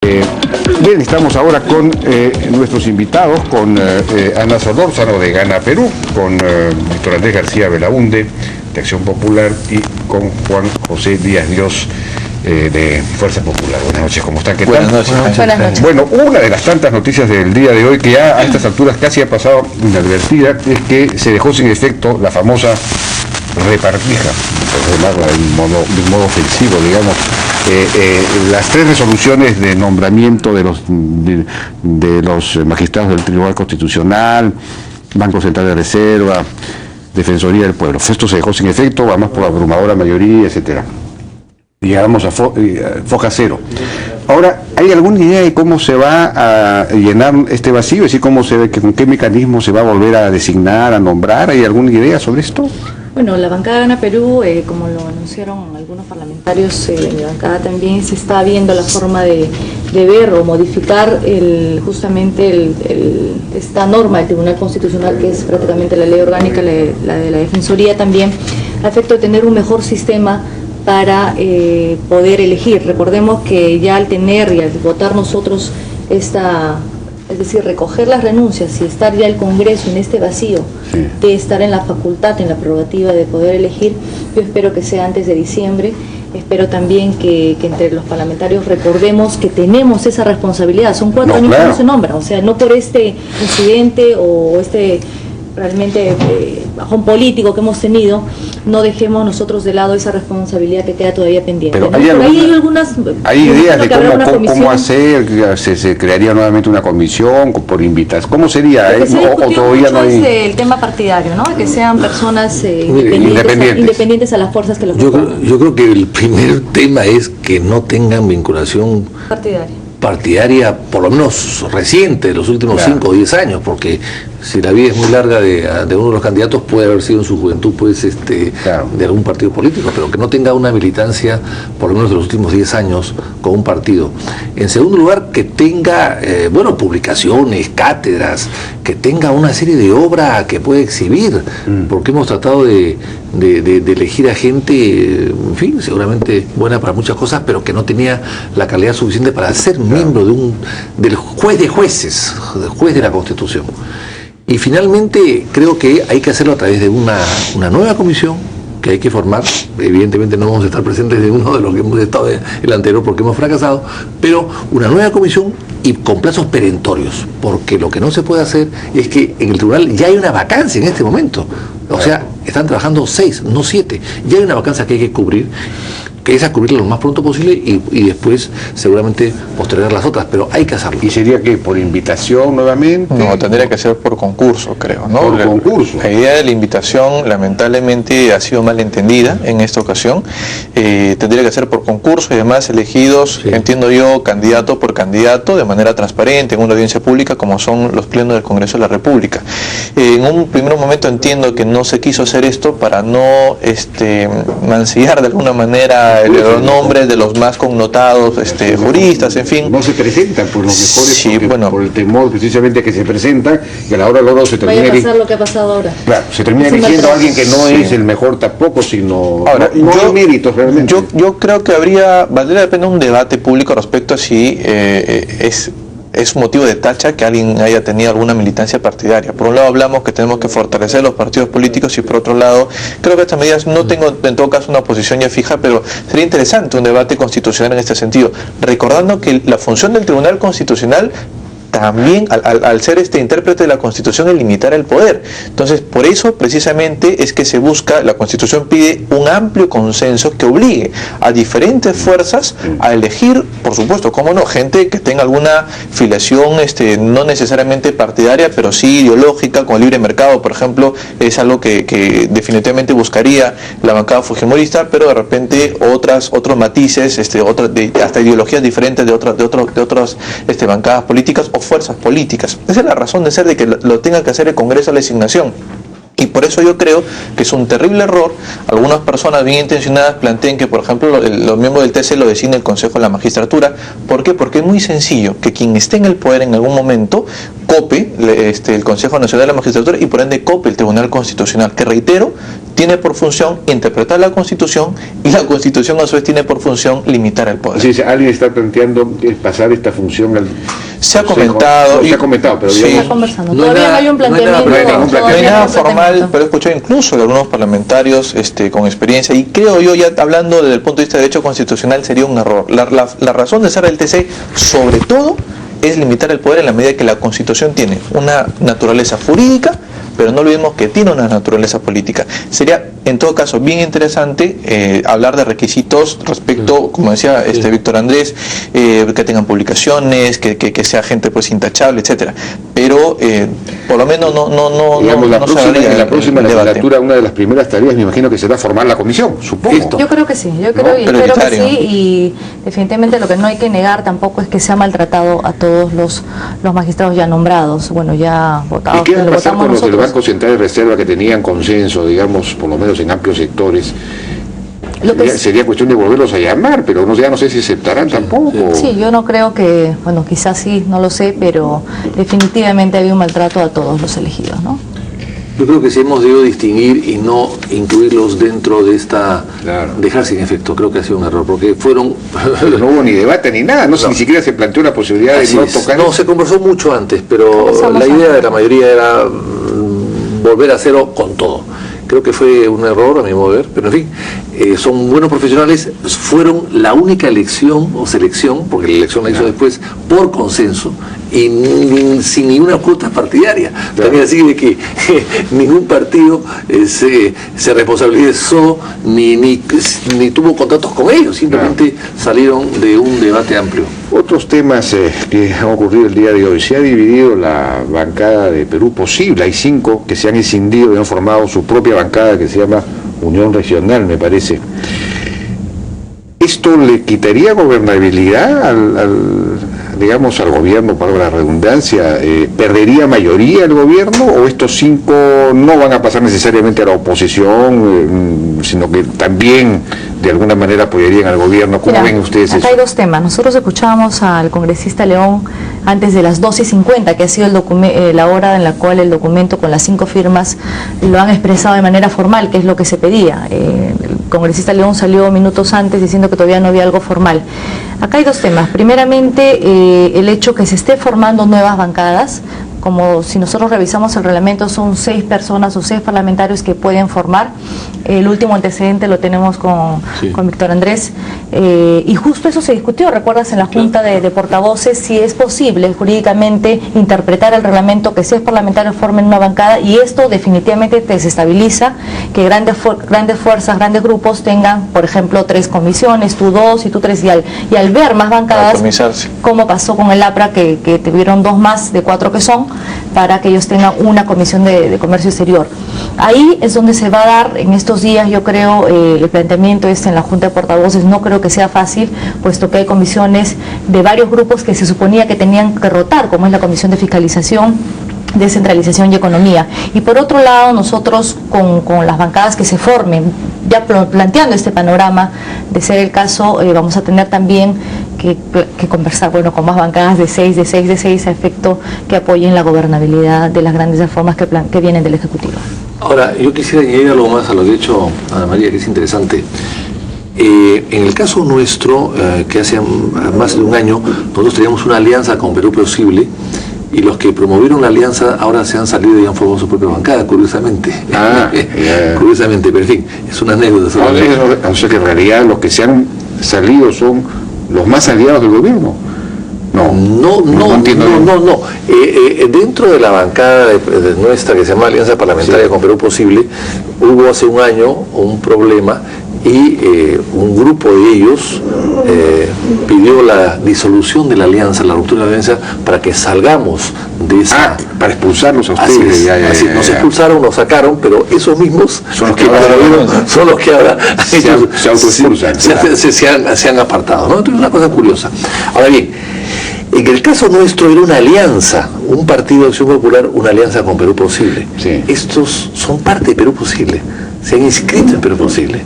Bien, estamos ahora con nuestros invitados, con Ana Solórzano de Gana Perú, con Víctor Andrés García Belaunde de Acción Popular y con Juan José Díaz Dios de Fuerza Popular. Buenas noches, ¿cómo están? ¿Qué tal? Buenas noches. Buenas noches. Bueno, una de las tantas noticias del día de hoy que ya a estas alturas casi ha pasado inadvertida es que se dejó sin efecto la famosa repartija, por llamarla de modo ofensivo, digamos, las 3 resoluciones de nombramiento de los magistrados del Tribunal Constitucional, Banco Central de Reserva, Defensoría del Pueblo. Esto se dejó sin efecto, vamos por abrumadora mayoría, etcétera. Llegamos a foja cero. Ahora, ¿hay alguna idea de cómo se va a llenar este vacío? Es decir, con qué mecanismo se va a volver a designar, a nombrar. ¿Hay alguna idea sobre esto? Bueno, la bancada Gana Perú, como lo anunciaron algunos parlamentarios, mi bancada también se está viendo la forma de ver o modificar justamente esta norma del Tribunal Constitucional, que es prácticamente la ley orgánica, la de la Defensoría también, a efecto de tener un mejor sistema para poder elegir. Recordemos que ya al tener y al votar nosotros es decir, recoger las renuncias y estar ya el Congreso en este vacío de estar en la facultad, en la prerrogativa de poder elegir, yo espero que sea antes de diciembre. Espero también que entre los parlamentarios recordemos que tenemos esa responsabilidad. Son 4 años que no se nombra, o sea, no por este incidente o realmente bajón político que hemos tenido, no dejemos nosotros de lado esa responsabilidad que queda todavía pendiente. Pero ¿no? hay ideas de cómo hacer, se crearía nuevamente una comisión por invitación. ¿Cómo sería? O todavía no hay... el tema partidario, ¿no? Que sean personas independientes a las fuerzas que los yo creo que el primer tema es que no tengan vinculación partidaria, por lo menos reciente, de los últimos 5 o 10 años, porque si la vida es muy larga de uno de los candidatos, puede haber sido en su juventud pues de algún partido político, pero que no tenga una militancia, por lo menos de los últimos 10 años, con un partido. En segundo lugar, que tenga, publicaciones, cátedras, que tenga una serie de obra que pueda exhibir, porque hemos tratado de elegir a gente, en fin, seguramente buena para muchas cosas, pero que no tenía la calidad suficiente para ser miembro del juez de jueces, del juez de la Constitución. Y finalmente creo que hay que hacerlo a través de una nueva comisión que hay que formar. Evidentemente no vamos a estar presentes de uno de los que hemos estado en el anterior porque hemos fracasado, pero una nueva comisión y con plazos perentorios, porque lo que no se puede hacer es que en el tribunal ya hay una vacancia en este momento, o sea, están trabajando 6, no 7, ya hay una vacancia que hay que cubrir, que es a cubrirla lo más pronto posible y después seguramente postergar las otras, pero hay que hacerlo. ¿Y sería que por invitación nuevamente? No, tendría que ser por concurso, creo, ¿no? Por concurso. La idea de la invitación lamentablemente ha sido mal entendida en esta ocasión. Tendría que ser por concurso y además elegidos, entiendo yo, candidato por candidato, de manera transparente, en una audiencia pública, como son los plenos del Congreso de la República. En un primer momento entiendo que no se quiso hacer esto para no mancillar de alguna manera los nombres de los más connotados juristas, en fin. No se presentan por los mejores, sí, por el temor precisamente que se presentan, y a la hora luego se termina... Vaya a pasar lo que ha pasado ahora. Claro, se termina eligiendo a alguien que no es el mejor tampoco, sino... Ahora, no hay méritos realmente. Yo creo que valdría la pena un debate público respecto a si es motivo de tacha que alguien haya tenido alguna militancia partidaria. Por un lado hablamos que tenemos que fortalecer los partidos políticos y por otro lado creo que estas medidas, no tengo en todo caso una posición ya fija, pero sería interesante un debate constitucional en este sentido, recordando que la función del Tribunal Constitucional también, al ser intérprete de la Constitución, es limitar el poder. Entonces, por eso precisamente es que se busca, la Constitución pide un amplio consenso que obligue a diferentes fuerzas a elegir, por supuesto, cómo no, gente que tenga alguna filiación no necesariamente partidaria, pero sí ideológica, con el libre mercado, por ejemplo, es algo que definitivamente buscaría la bancada fujimorista, pero de repente otros matices, hasta ideologías diferentes de otras bancadas políticas o fuerzas políticas. Esa es la razón de ser de que lo tenga que hacer el Congreso a la designación. Y por eso yo creo que es un terrible error. Algunas personas bien intencionadas planteen que, por ejemplo, los miembros del TC lo designe el Consejo de la Magistratura. ¿Por qué? Porque es muy sencillo que quien esté en el poder en algún momento cope el Consejo Nacional de la Magistratura y por ende cope el Tribunal Constitucional, que reitero, tiene por función interpretar la Constitución y la Constitución a su vez tiene por función limitar el poder. Sí, alguien está planteando pasar esta función al... Se ha comentado, pero sí, se está conversando. Todavía no hay un planteamiento. No hay nada formal, pero he escuchado incluso de algunos parlamentarios con experiencia, y creo yo, ya hablando desde el punto de vista de derecho constitucional, sería un error. La razón de ser del TC, sobre todo, es limitar el poder en la medida que la Constitución tiene una naturaleza jurídica, pero no olvidemos que tiene una naturaleza política. Sería, en todo caso, bien interesante hablar de requisitos respecto, como decía Víctor Andrés, que tengan publicaciones, que sea gente pues intachable, etcétera. Pero por lo menos digamos, en la próxima legislatura, una de las primeras tareas, me imagino que será formar la comisión, supongo. Yo creo que sí, yo creo, y espero que sí, y definitivamente lo que no hay que negar tampoco es que se ha maltratado a todos los magistrados ya nombrados, bueno, ya votados. ¿Y qué va a pasar con los nosotros? del Banco Central de Reserva que tenían consenso, digamos, por lo menos en amplios sectores? Sería cuestión de volverlos a llamar, pero ya no sé si aceptarán tampoco. Sí, yo no creo que, bueno, quizás sí, no lo sé, pero definitivamente había un maltrato a todos los elegidos, ¿no? Yo creo que sí hemos debido distinguir y no incluirlos dentro de esta... Claro. Dejar sin efecto, creo que ha sido un error, porque fueron... Pero no hubo ni debate ni nada, ni siquiera se planteó la posibilidad de no tocar... No, se conversó mucho antes, pero la idea de la mayoría era volver a cero con todo. Creo que fue un error a mi modo de ver, pero en fin, son buenos profesionales, fueron la única elección o selección, porque la elección la hizo después, por consenso y sin ninguna cuota partidaria. También así de que ningún partido se responsabilizó ni tuvo contratos con ellos, simplemente salieron de un debate amplio. Otros temas que han ocurrido el día de hoy. Se ha dividido la bancada de Perú Posible. Hay 5 que se han escindido y han formado su propia bancada que se llama Unión Regional, me parece. ¿Esto le quitaría gobernabilidad al gobierno, para la redundancia? ¿Perdería mayoría el gobierno o estos 5 no van a pasar necesariamente a la oposición, sino que también de alguna manera apoyarían al gobierno? ¿Cómo ven ustedes eso? Acá hay dos temas. Nosotros escuchábamos al congresista León antes de las 12:50, que ha sido la hora en la cual el documento con las 5 firmas lo han expresado de manera formal, que es lo que se pedía. El congresista León salió minutos antes diciendo que todavía no había algo formal. Acá hay dos temas. Primeramente, el hecho que se esté formando nuevas bancadas. Como si nosotros revisamos el reglamento, son 6 personas o 6 parlamentarios que pueden formar. El último antecedente lo tenemos con Víctor Andrés. Y justo eso se discutió, recuerdas, en la Junta de Portavoces, si es posible jurídicamente interpretar el reglamento que 6 parlamentarios formen una bancada, y esto definitivamente desestabiliza que grandes fuerzas, grandes grupos tengan, por ejemplo, 3 comisiones, tú 2 y tú 3, y al ver más bancadas, como pasó con el APRA, que tuvieron 2 más de 4 que son, para que ellos tengan una comisión de comercio exterior. Ahí es donde se va a dar en estos días, yo creo, el planteamiento en la Junta de Portavoces. No creo que sea fácil, puesto que hay comisiones de varios grupos que se suponía que tenían que rotar, como es la Comisión de Fiscalización, Descentralización y Economía. Y por otro lado, nosotros con las bancadas que se formen, ya planteando este panorama, de ser el caso, vamos a tener también que conversar, con más bancadas de 6 a efecto que apoyen la gobernabilidad de las grandes reformas que vienen del Ejecutivo. Ahora, yo quisiera añadir algo más a lo que ha dicho Ana María, que es interesante. En el caso nuestro, que hace más de un año, nosotros teníamos una alianza con Perú Posible, y los que promovieron la alianza ahora se han salido y han formado su propia bancada, curiosamente. Curiosamente, pero en fin, es una anécdota. O sea que en realidad los que se han salido son los más aliados del gobierno. No. Dentro de la bancada de nuestra, que se llama Alianza Parlamentaria con Perú Posible, hubo hace un año un problema y un grupo de ellos pidió la disolución de la alianza, la ruptura de la alianza, para que salgamos de esa... para expulsarlos a ustedes. Así nos expulsaron, nos sacaron, pero esos mismos son los que ahora se autoexpulsan. Se han apartado, ¿no? Entonces es una cosa curiosa. Ahora bien, En el caso nuestro era una alianza, un partido de Acción Popular, una alianza con Perú Posible. Sí. Estos son parte de Perú Posible, se han inscrito en Perú Posible.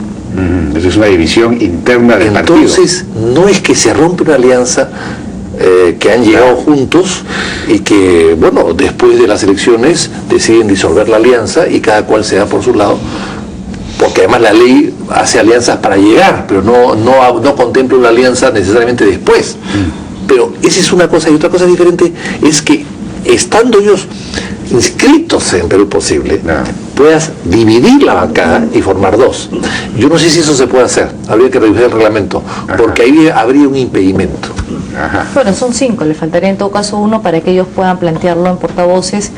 Eso es una división interna del partido. Entonces, no es que se rompe una alianza que han llegado juntos y que, bueno, después de las elecciones deciden disolver la alianza y cada cual se da por su lado, porque además la ley hace alianzas para llegar, pero no contempla una alianza necesariamente después. Pero esa es una cosa, y otra cosa diferente es que estando ellos inscritos en Perú Posible, puedas dividir la bancada y formar dos. Yo no sé si eso se puede hacer, habría que revisar el reglamento, porque ahí habría un impedimento. Bueno, son 5, le faltaría en todo caso 1 para que ellos puedan plantearlo en portavoces.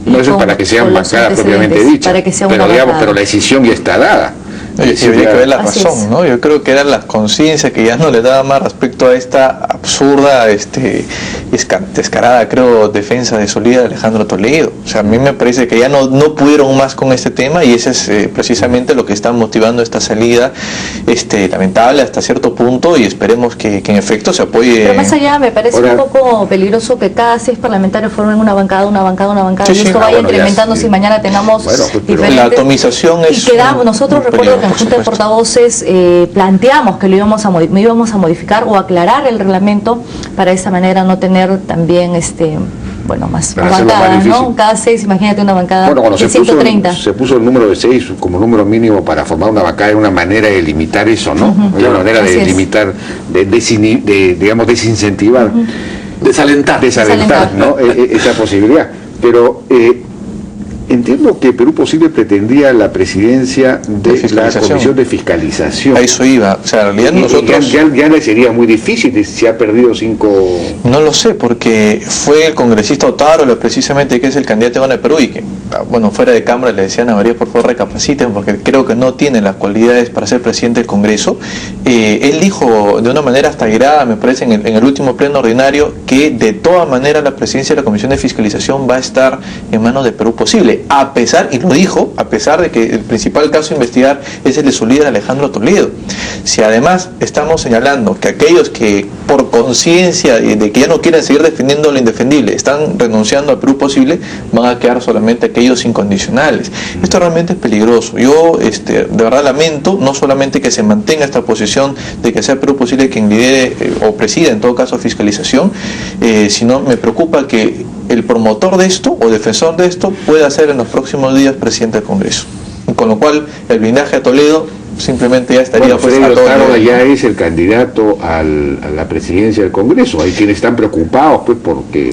No, eso es para que sean bancadas propiamente dichas, pero la decisión ya está dada. Y habría que ver la razón, ¿no? Yo creo que era la conciencia que ya no le daba más respecto a esta absurda, descarada, creo, defensa de Solía de Alejandro Toledo. O sea, a mí me parece que ya no pudieron más con este tema, y ese es precisamente lo que está motivando esta salida lamentable hasta cierto punto, y esperemos que en efecto se apoye. Pero más allá, me parece un poco peligroso que cada 6 parlamentarios formen una bancada, y esto vaya incrementándose y mañana tengamos diferentes. La atomización es. Y quedamos, nosotros recuerdo que en Junta de Portavoces planteamos que lo íbamos a modificar o aclarar el reglamento para de esa manera no tener también más bancadas, ¿no? Cada 6, imagínate una bancada de 130. Se puso el número de 6 como número mínimo para formar una bancada, era una manera de limitar eso, ¿no? Una manera de limitar, digamos, desincentivar, desalentar, ¿no? Esa posibilidad. Pero entiendo que Perú Posible pretendía la presidencia de la Comisión de Fiscalización. A eso iba. O sea, en realidad nosotros. Ya le sería muy difícil si ha perdido 5. No lo sé, porque fue el congresista Otárola, precisamente, que es el candidato de Perú, y que, bueno, fuera de cámara le decían a María, por favor, recapaciten, porque creo que no tiene las cualidades para ser presidente del Congreso. Él dijo de una manera hasta airada, me parece, en el último pleno ordinario, que de todas maneras la presidencia de la Comisión de Fiscalización va a estar en manos de Perú Posible. A pesar, y lo dijo, a pesar de que el principal caso a investigar es el de su líder Alejandro Toledo. Si además estamos señalando que aquellos que por conciencia de que ya no quieren seguir defendiendo lo indefendible están renunciando a Perú Posible, van a quedar solamente aquellos incondicionales. Esto realmente es peligroso. Yo de verdad lamento no solamente que se mantenga esta posición de que sea Perú Posible quien lidere o presida en todo caso fiscalización, sino me preocupa que el promotor de esto o defensor de esto pueda ser en los próximos días presidente del Congreso. Con lo cual el blindaje a Toledo simplemente ya estaría ya es el candidato a la presidencia del Congreso. Hay quienes están preocupados porque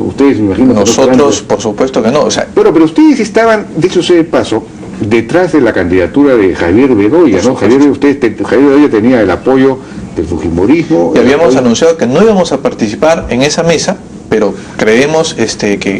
ustedes me imagino. Nosotros por supuesto que no. Pero ustedes estaban, dicho sea de paso, detrás de la candidatura de Javier Bedoya, ¿no? Javier Bedoya tenía el apoyo del fujimorismo. Y habíamos anunciado que no íbamos a participar en esa mesa, pero creemos que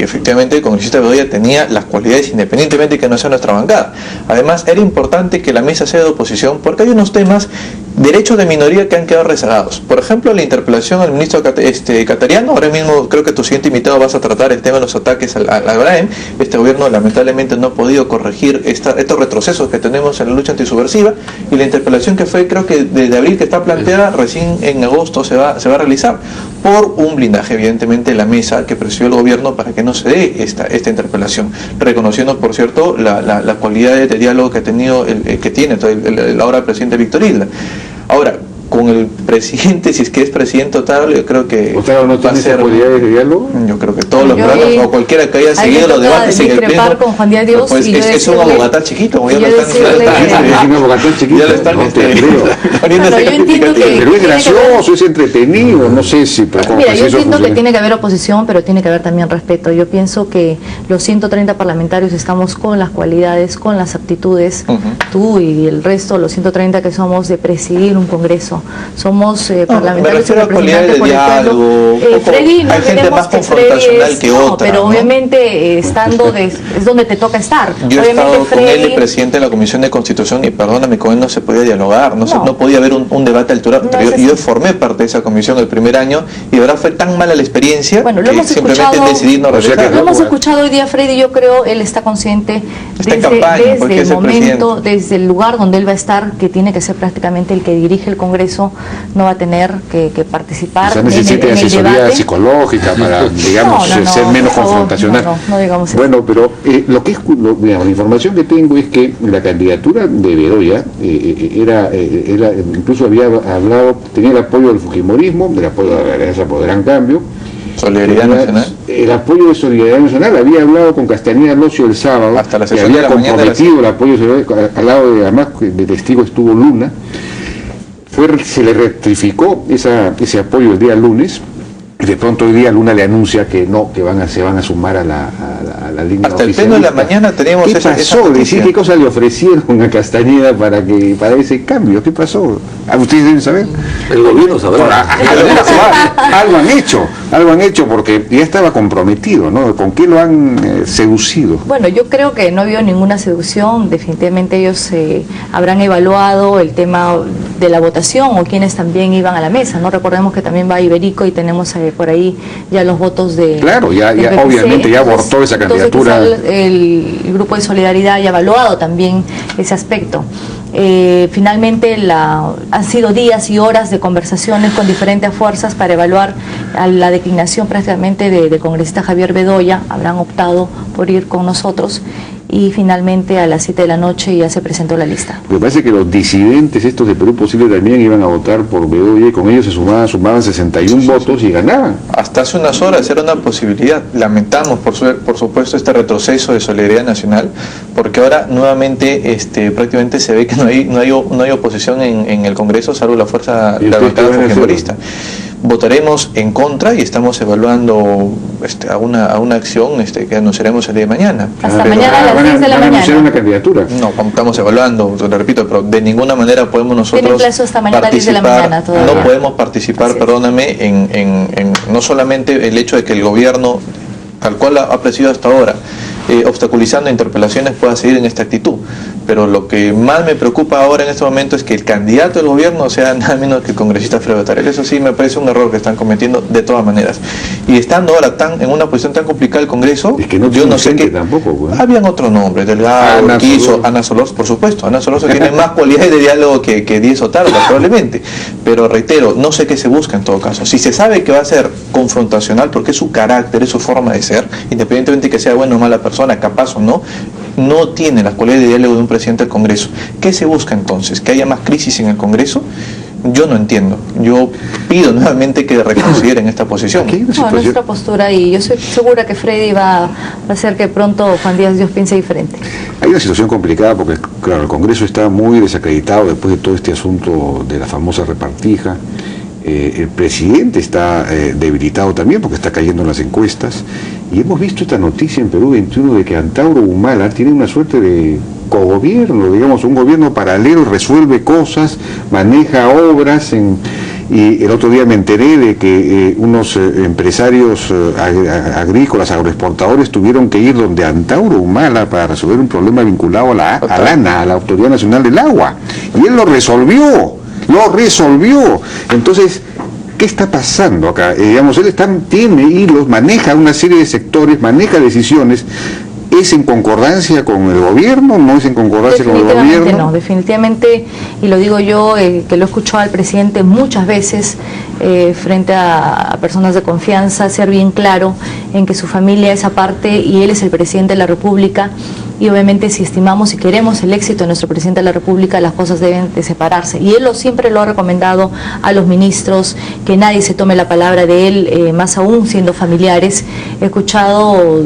efectivamente el congresista Bedoya tenía las cualidades independientemente de que no sea nuestra bancada. Además, era importante que la mesa sea de oposición porque hay unos temas, derechos de minoría, que han quedado rezagados. Por ejemplo, la interpelación al ministro Catariano. Ahora mismo creo que tu siguiente invitado vas a tratar el tema de los ataques al Abraham. Este gobierno lamentablemente no ha podido corregir estos retrocesos que tenemos en la lucha antisubversiva, y la interpelación que fue, creo que desde abril que está planteada, recién en agosto se va a realizar, por un blindaje evidentemente de la mesa que presidió el gobierno para que no se dé esta interpelación, reconociendo por cierto la cualidad de diálogo que ha tenido que tiene el ahora presidente Víctor Isla. Ahora, con el presidente, si es que es presidente Otárola, yo creo que ¿Otárola no tiene esas cualidades de diálogo? Yo creo que todos los planos, o cualquiera que haya seguido los debates en el pleno, con Juan Díaz Dios, pues es un abogatán chiquito, ya lo están yo entiendo que pero es gracioso, es entretenido, no sé si. Mira, yo entiendo que tiene que haber oposición, pero tiene que haber también respeto. Yo pienso que los 130 parlamentarios estamos con las cualidades, con las aptitudes, tú y el resto, los 130 que somos, de presidir un congreso. Somos parlamentarios representantes por el pueblo. Freddy, no queremos que Freddy pero obviamente estando es donde te toca estar. Yo he obviamente estado con él, el presidente de la Comisión de Constitución, y perdóname, con él no se podía dialogar, no podía haber un debate a altura, pero yo formé parte de esa comisión el primer año, y de verdad fue tan mala la experiencia que simplemente decidí no realizar. Lo hemos escuchado hoy día, Freddy, yo creo él está consciente desde el momento, desde el lugar donde él va a estar, que tiene que ser prácticamente el que dirige el Congreso Congreso no va a tener que participar. O sea, necesita asesoría psicológica para, digamos, ser menos confrontacional. No digamos eso. Bueno, pero lo que es, digamos, la información que tengo es que la candidatura de Bedoya era incluso había hablado, tenía el apoyo del fujimorismo, del apoyo de la Alianza por Gran Cambio, Solidaridad Nacional. El apoyo de Solidaridad Nacional. Había hablado con Castañeda Locio el sábado, hasta la que había comprometido el apoyo de Solidaridad, al lado de, además de testigo estuvo Luna. Se le rectificó ese apoyo el día lunes, y de pronto hoy día Luna le anuncia que no, que se van a sumar a la línea. Hasta el pleno de la mañana teníamos ¿Qué pasó? ¿Qué cosa le ofrecieron a Castañeda para ese cambio? ¿Qué pasó? ¿Ustedes deben saber? El gobierno sabrá. Algo han hecho porque ya estaba comprometido, ¿no? ¿Con qué lo han seducido? Bueno, yo creo que no ha habido ninguna seducción. Definitivamente ellos habrán evaluado el tema de la votación o quienes también iban a la mesa, ¿no? Recordemos que también va Iberico y tenemos por ahí ya los votos de... Claro, ya obviamente ya abortó esa candidatura. El grupo de Solidaridad ya ha evaluado también ese aspecto. Finalmente han sido días y horas de conversaciones con diferentes fuerzas para evaluar la declinación prácticamente del congresista Javier Bedoya. Habrán optado por ir con nosotros y finalmente a las 7 de la noche ya se presentó la lista. Me parece que los disidentes estos de Perú Posible también iban a votar por Bedoya y con ellos se sumaban 61 votos y ganaban. Hasta hace unas horas era una posibilidad. Lamentamos por supuesto este retroceso de Solidaridad Nacional, porque ahora nuevamente prácticamente se ve que no hay oposición en el Congreso, salvo la fuerza de la bancada fujimorista. Votaremos en contra y estamos evaluando a una acción que anunciaremos el día de mañana. Hasta mañana a las 10 de la mañana. ¿Anunciar una candidatura? No, estamos evaluando, le repito, pero de ninguna manera podemos nosotros hasta mañana a las 10 de la mañana todavía. No podemos participar, perdóname, en no solamente el hecho de que el gobierno, tal cual ha presidido hasta ahora, obstaculizando interpelaciones, pueda seguir en esta actitud. Pero lo que más me preocupa ahora en este momento es que el candidato del gobierno sea nada menos que el congresista Alfredo Tarek. Eso sí me parece un error que están cometiendo de todas maneras. Y estando ahora en una posición tan complicada el Congreso, es que no yo no sé qué tampoco, pues. Habían otros nombres, Delgado, Ana Solórzano, por supuesto. Ana Solórzano tiene más cualidades de diálogo que Díez Otárola, probablemente. Pero reitero, no sé qué se busca en todo caso. Si se sabe que va a ser confrontacional, porque es su carácter, es su forma de ser, independientemente de que sea buena o mala persona, capaz o no tiene las cualidades de diálogo de un presidente del Congreso. ¿Qué se busca entonces? ¿Que haya más crisis en el Congreso? Yo no entiendo. Yo pido nuevamente que reconsideren esta posición. Nuestra postura, y yo soy segura que Freddy va a hacer que pronto Juan Díaz Dios piense diferente. Hay una situación complicada porque, claro, el Congreso está muy desacreditado después de todo este asunto de la famosa repartija. El presidente está debilitado también porque está cayendo en las encuestas, y hemos visto esta noticia en Perú 21 de que Antauro Humala tiene una suerte de cogobierno, digamos, un gobierno paralelo, resuelve cosas, maneja obras, y el otro día me enteré de que unos empresarios agrícolas, agroexportadores, tuvieron que ir donde Antauro Humala para resolver un problema vinculado a la ANA, a la Autoridad Nacional del Agua, y él lo resolvió. Entonces, ¿qué está pasando acá? Digamos, él tiene hilos, maneja una serie de sectores, maneja decisiones. ¿Es en concordancia con el gobierno? ¿No es en concordancia con el gobierno? No, definitivamente, y lo digo yo, que lo he escuchado al presidente muchas veces frente a personas de confianza, ser bien claro en que su familia es aparte y él es el presidente de la República. Y obviamente si estimamos y queremos el éxito de nuestro presidente de la República, las cosas deben de separarse. Y él siempre lo ha recomendado a los ministros, que nadie se tome la palabra de él, más aún siendo familiares. He escuchado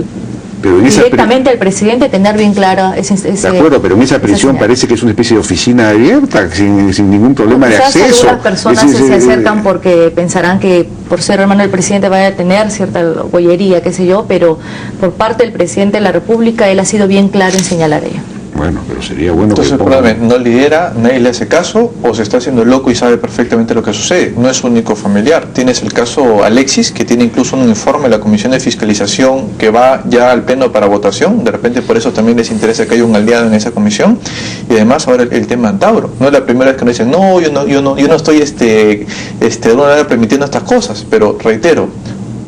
directamente al presidente tener bien claro ese de acuerdo, pero en esa prisión parece que es una especie de oficina abierta, sin ningún problema de acceso. Algunas personas se acercan porque pensarán que por ser hermano del presidente vaya a tener cierta bollería, qué sé yo, pero por parte del presidente de la República él ha sido bien claro en señalar ello. Bueno, pero sería bueno. Entonces, perdóname, no lidera, nadie le hace caso, o se está haciendo loco y sabe perfectamente lo que sucede. No es su único familiar. Tienes el caso Alexis, que tiene incluso un informe de la Comisión de Fiscalización que va ya al pleno para votación. De repente por eso también les interesa que haya un aliado en esa comisión. Y además ahora el tema Antauro. No es la primera vez que nos dicen, no, yo no estoy de alguna manera permitiendo estas cosas. Pero reitero,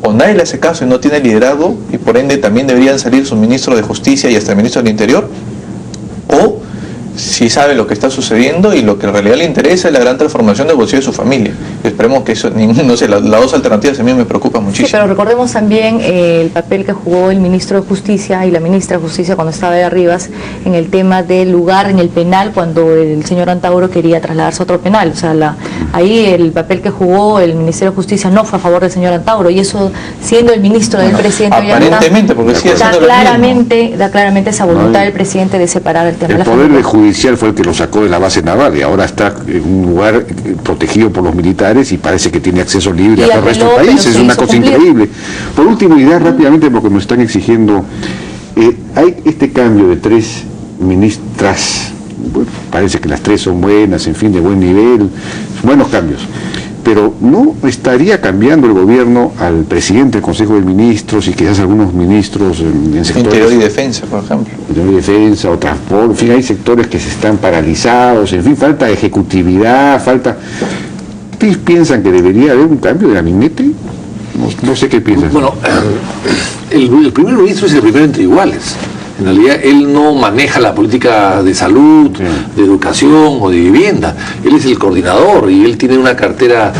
o nadie le hace caso y no tiene liderazgo, y por ende también deberían salir su ministro de Justicia y hasta el ministro del Interior, o sí sabe lo que está sucediendo y lo que en realidad le interesa es la gran transformación del bolsillo de su familia. Esperemos que eso, no sé, las dos alternativas a mí me preocupan muchísimo. Sí, pero recordemos también el papel que jugó el ministro de Justicia y la ministra de Justicia cuando estaba de Arribas en el tema del lugar en el penal cuando el señor Antauro quería trasladarse a otro penal. O sea, ahí el papel que jugó el Ministerio de Justicia no fue a favor del señor Antauro, y eso, siendo el ministro del presidente, aparentemente, porque sigue siendo da claramente esa voluntad del presidente de separar el tema de la familia. El Poder Judicial fue el que lo sacó de la base naval y ahora está en un lugar protegido por los militares y parece que tiene acceso libre a todo el resto del país. Es una cosa increíble. Por último, y rápidamente porque me están exigiendo, hay este cambio de 3 ministras, bueno, parece que las 3 son buenas, en fin, de buen nivel, buenos cambios. Pero ¿no estaría cambiando el gobierno al presidente del Consejo de Ministros y quizás algunos ministros en sectores... Interior y Defensa, por ejemplo. Interior y Defensa o Transporte, en fin, hay sectores que se están paralizados, en fin, falta ejecutividad, falta... ¿Ustedes piensan que debería haber un cambio de gabinete? No sé qué piensan. Bueno, el primer ministro es el primero entre iguales. En realidad él no maneja la política de salud, de educación o de vivienda. Él es el coordinador y él tiene una cartera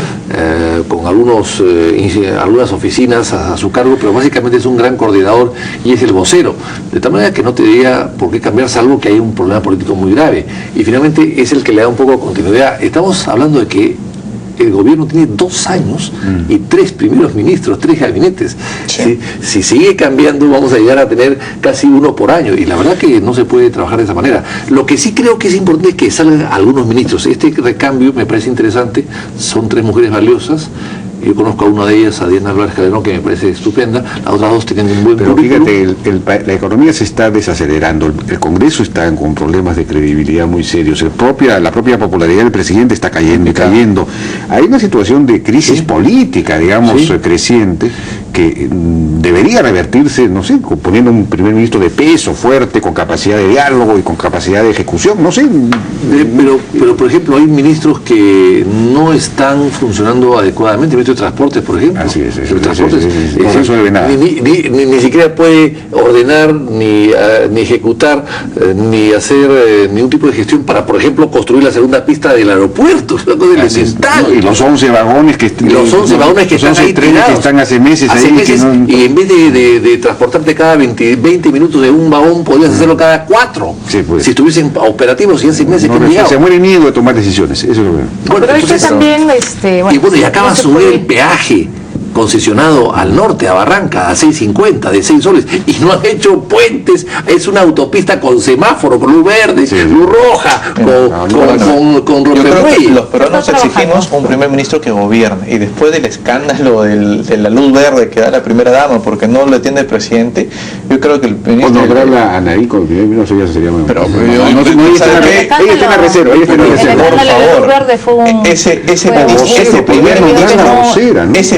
con algunas oficinas a su cargo, pero básicamente es un gran coordinador y es el vocero. De tal manera que no tendría por qué cambiar, salvo que hay un problema político muy grave. Y finalmente es el que le da un poco de continuidad. Estamos hablando de que el gobierno tiene 2 años y 3 primeros ministros, 3 gabinetes. Sí. Si sigue cambiando, vamos a llegar a tener casi 1 por año, y la verdad que no se puede trabajar de esa manera. Lo que sí creo que es importante es que salgan algunos ministros. Este recambio me parece interesante, son 3 mujeres valiosas. Yo conozco a una de ellas, a Diana Álvarez Calderón, que me parece estupenda. Las otras 2 tienen un buen currículum. Pero fíjate, la economía se está desacelerando, el Congreso está con problemas de credibilidad muy serios, la propia popularidad del presidente está cayendo y cayendo. Hay una situación de crisis política, digamos, creciente, que debería revertirse, no sé, poniendo un primer ministro de peso, fuerte, con capacidad de diálogo y con capacidad de ejecución, no sé. Pero por ejemplo, hay ministros que no están funcionando adecuadamente. El ministro de Transportes, por ejemplo. Así es. No resuelve nada. Ni siquiera puede ordenar, ni ejecutar, ni hacer ningún tipo de gestión para, por ejemplo, construir la segunda pista del aeropuerto. Es una cosa elemental. Y los 11 vagones que están ahí tirados, que están hace meses ahí. Y en vez de transportarte cada 20 minutos de un vagón, podrías hacerlo cada 4. Pues. Si estuviesen operativos y hace meses que han llegado. Se muere miedo de tomar decisiones. Eso es lo que... Bueno, pero entonces, también... y acaba de subir el peaje concesionado al norte, a Barranca, a 6.50, de 6 soles, y no han hecho puentes. Es una autopista con semáforo, con luz verde, luz roja, con rompemuelles. Los peruanos exigimos un primer ministro que gobierne, y después del escándalo de la luz verde que da la primera dama porque no le atiende el presidente, yo creo que el ministro... O nombrarla a Anaí con el primer ministro, eso sería muy... Pero ella está en la reserva, por favor. Ese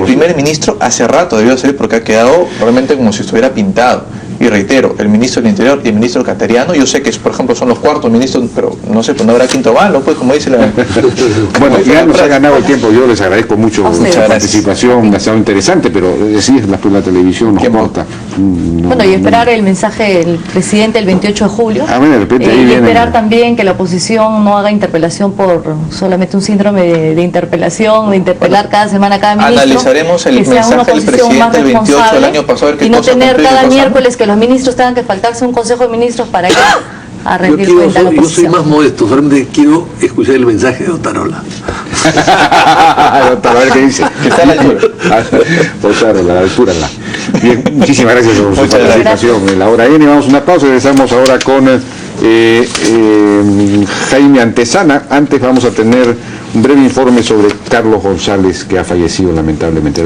primer ministro hace rato debió ser, porque ha quedado realmente como si estuviera pintado. Y reitero, el ministro del Interior y el ministro Cateriano, yo sé que por ejemplo son los 4 ministros, pero no sé, pues no habrá quinto balo, pues como dice la... Bueno, ya nos ha ganado el tiempo, yo les agradezco mucho su participación, ha sido interesante, pero sí, la televisión nos corta. Bueno, y esperar el mensaje del presidente el 28 de julio, de repente ahí y viene... esperar también que la oposición no haga interpelación por solamente un síndrome de interpelación, de interpelar cada semana a cada ministro. Analizaremos el mensaje del presidente el 28 del año pasado, y no tener cada miércoles que los ministros tengan que faltarse un consejo de ministros para ir a rendir cuenta a la oposición. Yo soy más modesto, solamente quiero escuchar el mensaje de Otarola. A ver qué dice. Que está a la altura. Otarola, a la altura. Bien, muchísimas gracias por su participación en la hora N. Vamos a una pausa y regresamos ahora con Jaime Antesana. Antes vamos a tener un breve informe sobre Carlos González, que ha fallecido lamentablemente.